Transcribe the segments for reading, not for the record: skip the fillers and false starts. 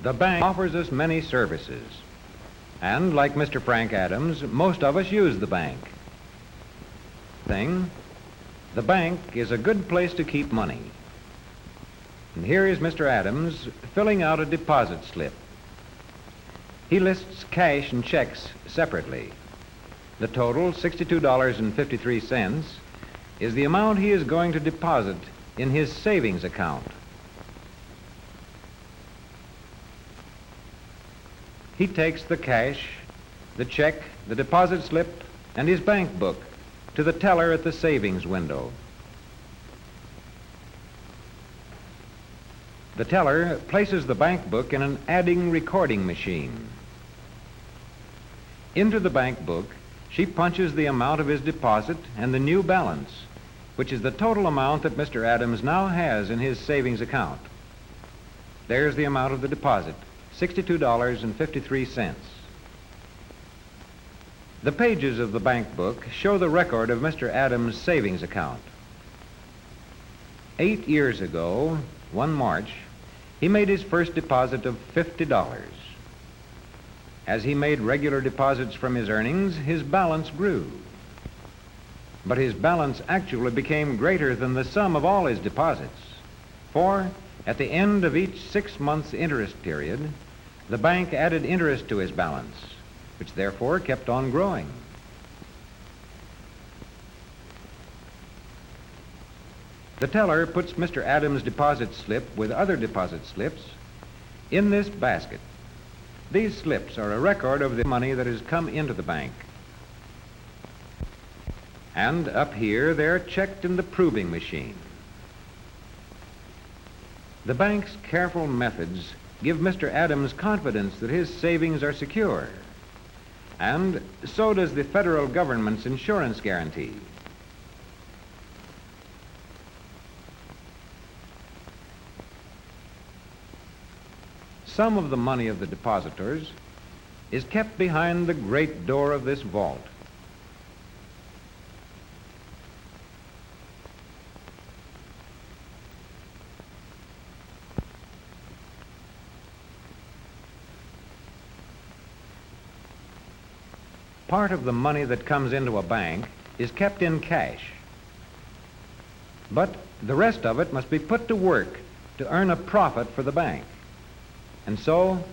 The bank offers us many services. And like Mr. Frank Adams, most of us use the bank. The bank is a good place to keep money. And here is Mr. Adams filling out a deposit slip. He lists cash and checks separately. The total, $62.53, is the amount he is going to deposit in his savings account. He takes the cash, the check, the deposit slip, and his bank book to the teller at the savings window. The teller places the bank book in an adding recording machine. Into the bank book, she punches the amount of his deposit and the new balance, which is the total amount that Mr. Adams now has in his savings account. There's the amount of the deposit, $62.53. The pages of the bank book show the record of Mr. Adams' savings account. 8 years ago, one March, he made his first deposit of $50. As he made regular deposits from his earnings, his balance grew. But his balance actually became greater than the sum of all his deposits. For at the end of each 6 months interest period, the bank added interest to his balance, which therefore kept on growing. The teller puts Mr. Adams' deposit slip with other deposit slips in this basket. These slips are a record of the money that has come into the bank. And up here, they're checked in the proving machine. The bank's careful methods give Mr. Adams confidence that his savings are secure. And so does the federal government's insurance guarantee. Some of the money of the depositors is kept behind the great door of this vault. Part of the money that comes into a bank is kept in cash. But the rest of it must be put to work to earn a profit for the bank. And so,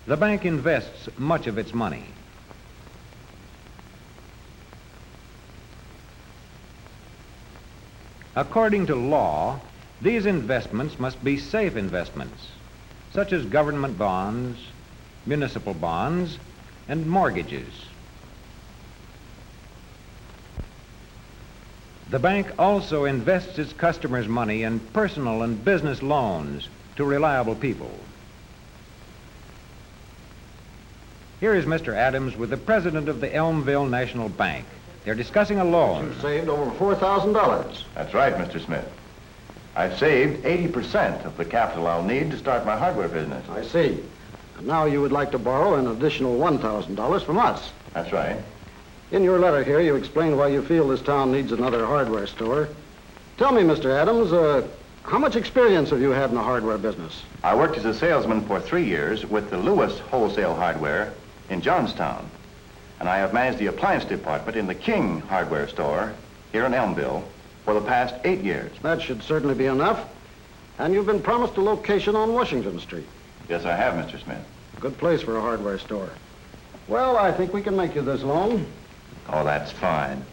the bank invests much of its money. According to law, these investments must be safe investments, such as government bonds, municipal bonds, and mortgages. The bank also invests its customers' money in personal and business loans to reliable people. Here is Mr. Adams with the president of the Elmville National Bank. They're discussing a loan. You've saved over $4,000. That's right, Mr. Smith. I've saved 80% of the capital I'll need to start my hardware business. I see. And now you would like to borrow an additional $1,000 from us. That's right. In your letter here, you explained why you feel this town needs another hardware store. Tell me, Mr. Adams, how much experience have you had in the hardware business? I worked as a salesman for 3 years with the Lewis Wholesale Hardware in Johnstown. And I have managed the appliance department in the King Hardware Store here in Elmville for the past 8 years. That should certainly be enough. And you've been promised a location on Washington Street. Yes, I have, Mr. Smith. Good place for a hardware store. Well, I think we can make you this loan. Oh, that's fine.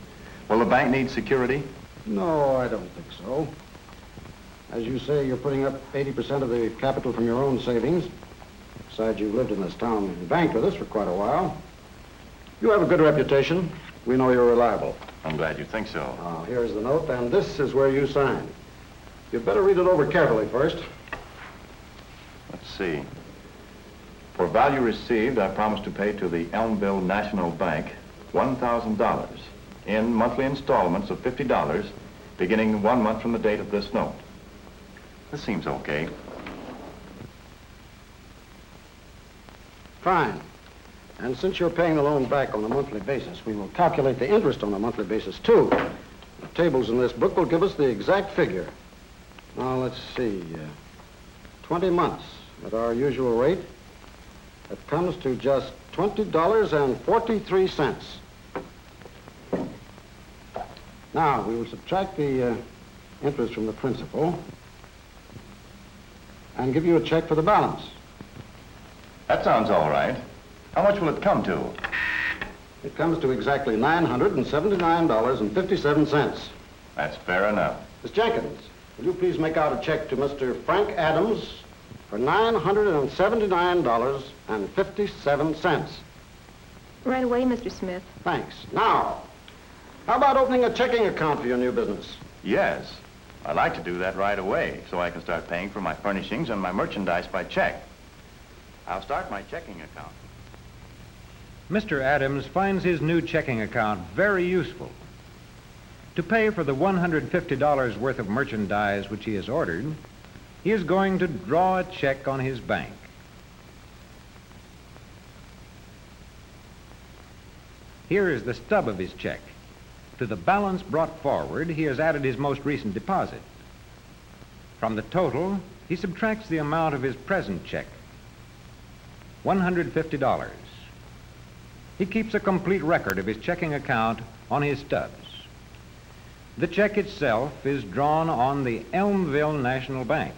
Will the bank need security? No, I don't think so. As you say, you're putting up 80% of the capital from your own savings. Besides, you've lived in this town and banked with us for quite a while. You have a good reputation. We know you're reliable. I'm glad you think so. Here's the note, and this is where you sign. You'd better read it over carefully first. Let's see. For value received, I promise to pay to the Elmville National Bank $1,000 in monthly installments of $50, beginning 1 month from the date of this note. This seems okay. Fine. And since you're paying the loan back on a monthly basis, we will calculate the interest on a monthly basis, too. The tables in this book will give us the exact figure. Now, let's see. 20 months. At our usual rate, it comes to just $20.43. Now, we will subtract the interest from the principal and give you a check for the balance. That sounds all right. How much will it come to? It comes to exactly $979.57. That's fair enough. Miss Jenkins, will you please make out a check to Mr. Frank Adams for $979.57. Right away, Mr. Smith. Thanks. Now, how about opening a checking account for your new business? Yes. I'd like to do that right away so I can start paying for my furnishings and my merchandise by check. I'll start my checking account. Mr. Adams finds his new checking account very useful. To pay for the $150 worth of merchandise which he has ordered, he is going to draw a check on his bank. Here is the stub of his check. To the balance brought forward, he has added his most recent deposit. From the total, he subtracts the amount of his present check, $150. He keeps a complete record of his checking account on his stubs. The check itself is drawn on the Elmville National Bank.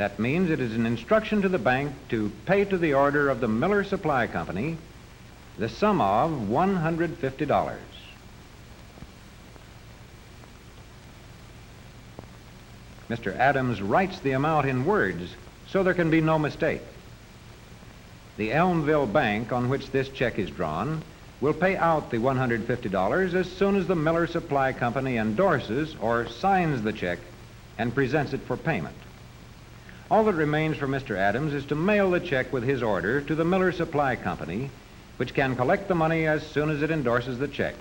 That means it is an instruction to the bank to pay to the order of the Miller Supply Company the sum of $150. Mr. Adams writes the amount in words so there can be no mistake. The Elmville Bank on which this check is drawn will pay out the $150 as soon as the Miller Supply Company endorses or signs the check and presents it for payment. All that remains for Mr. Adams is to mail the check with his order to the Miller Supply Company, which can collect the money as soon as it endorses the check.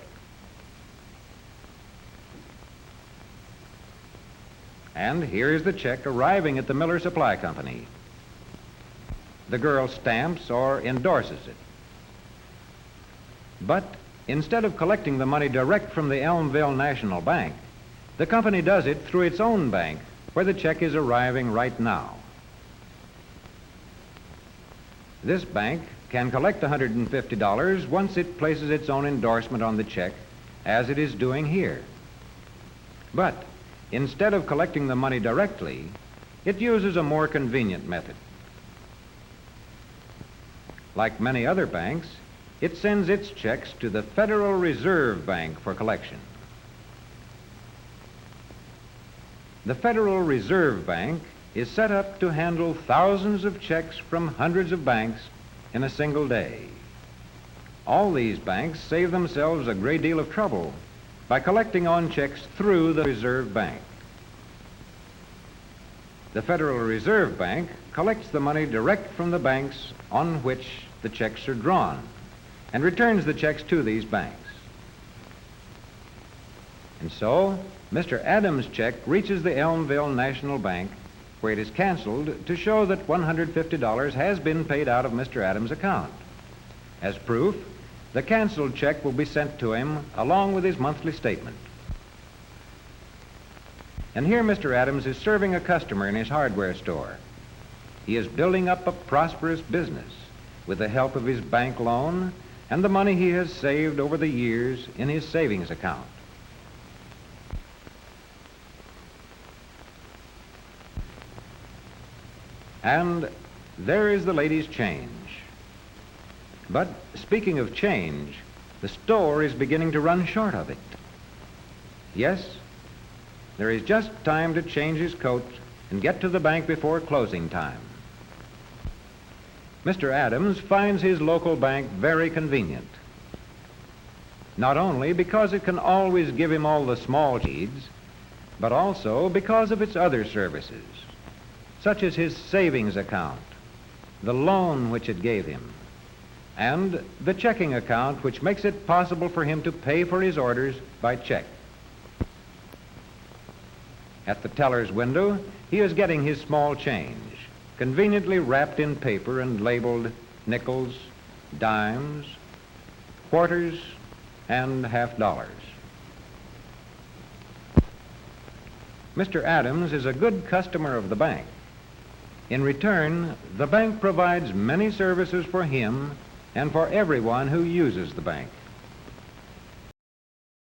And here is the check arriving at the Miller Supply Company. The girl stamps or endorses it. But instead of collecting the money direct from the Elmville National Bank, the company does it through its own bank, where the check is arriving right now. This bank can collect $150 once it places its own endorsement on the check, as it is doing here. But instead of collecting the money directly, it uses a more convenient method. Like many other banks, it sends its checks to the Federal Reserve Bank for collection. The Federal Reserve Bank is set up to handle thousands of checks from hundreds of banks in a single day. All these banks save themselves a great deal of trouble by collecting on checks through the Reserve Bank. The Federal Reserve Bank collects the money direct from the banks on which the checks are drawn and returns the checks to these banks. And so, Mr. Adams' check reaches the Elmville National Bank, where it is canceled to show that $150 has been paid out of Mr. Adams' account. As proof, the canceled check will be sent to him along with his monthly statement. And here Mr. Adams is serving a customer in his hardware store. He is building up a prosperous business with the help of his bank loan and the money he has saved over the years in his savings account. And there is the lady's change. But speaking of change, the store is beginning to run short of it. Yes, there is just time to change his coat and get to the bank before closing time. Mr. Adams finds his local bank very convenient. Not only because it can always give him all the small needs, but also because of its other services, such as his savings account, the loan which it gave him, and the checking account which makes it possible for him to pay for his orders by check. At the teller's window, he is getting his small change, conveniently wrapped in paper and labeled nickels, dimes, quarters, and $50. Mr. Adams is a good customer of the bank. In return, the bank provides many services for him and for everyone who uses the bank.